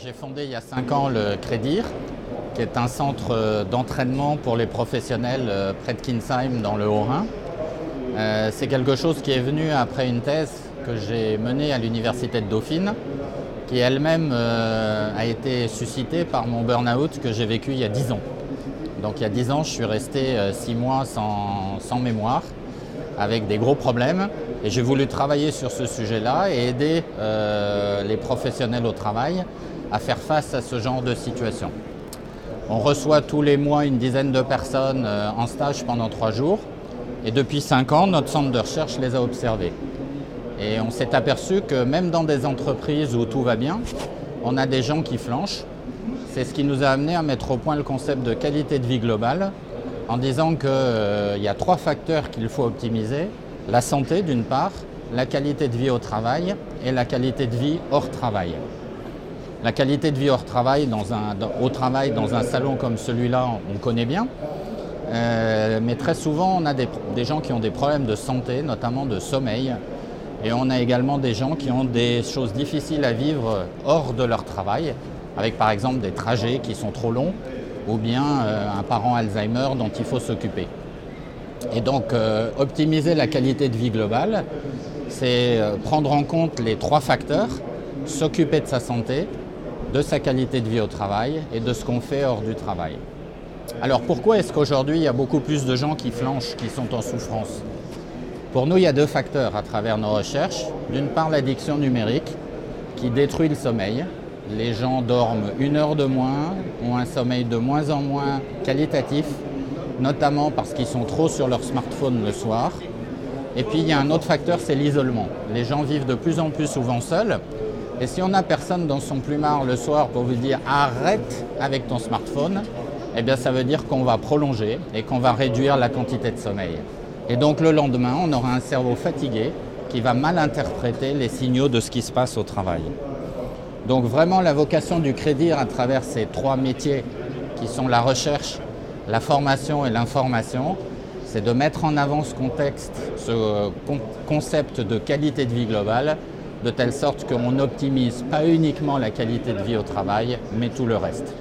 J'ai fondé il y a 5 ans le Crédir, qui est un centre d'entraînement pour les professionnels près de Kinsheim dans le Haut-Rhin. C'est quelque chose qui est venu après une thèse que j'ai menée à l'université de Dauphine, qui elle-même a été suscitée par mon burn-out que j'ai vécu il y a 10 ans. Donc il y a 10 ans, je suis resté 6 mois sans mémoire, avec des gros problèmes. Et j'ai voulu travailler sur ce sujet-là et aider les professionnels au travail à faire face à ce genre de situation. On reçoit tous les mois une dizaine de personnes en stage pendant 3 jours. Et depuis 5 ans, notre centre de recherche les a observés. Et on s'est aperçu que même dans des entreprises où tout va bien, on a des gens qui flanchent. C'est ce qui nous a amené à mettre au point le concept de qualité de vie globale, en disant qu'il y a 3 facteurs qu'il faut optimiser. La santé d'une part, la qualité de vie au travail et la qualité de vie hors travail. La qualité de vie hors travail, au travail dans un salon comme celui-là, on connaît bien. Mais très souvent, on a des gens qui ont des problèmes de santé, notamment de sommeil. Et on a également des gens qui ont des choses difficiles à vivre hors de leur travail, avec par exemple des trajets qui sont trop longs, ou bien un parent Alzheimer dont il faut s'occuper. Et donc, optimiser la qualité de vie globale, c'est prendre en compte les 3 facteurs, s'occuper de sa santé, de sa qualité de vie au travail et de ce qu'on fait hors du travail. Alors pourquoi est-ce qu'aujourd'hui il y a beaucoup plus de gens qui flanchent, qui sont en souffrance? Pour nous, il y a 2 facteurs à travers nos recherches. D'une part, l'addiction numérique qui détruit le sommeil. Les gens dorment 1 heure de moins, ont un sommeil de moins en moins qualitatif, notamment parce qu'ils sont trop sur leur smartphone le soir. Et puis il y a un autre facteur, c'est l'isolement. Les gens vivent de plus en plus souvent seuls. Et si on n'a personne dans son plumard le soir pour vous dire « arrête avec ton smartphone », eh bien ça veut dire qu'on va prolonger et qu'on va réduire la quantité de sommeil. Et donc le lendemain, on aura un cerveau fatigué qui va mal interpréter les signaux de ce qui se passe au travail. Donc vraiment la vocation du Crédir à travers ces 3 métiers qui sont la recherche, la formation et l'information, c'est de mettre en avant ce contexte, ce concept de qualité de vie globale, de telle sorte qu'on n'optimise pas uniquement la qualité de vie au travail, mais tout le reste.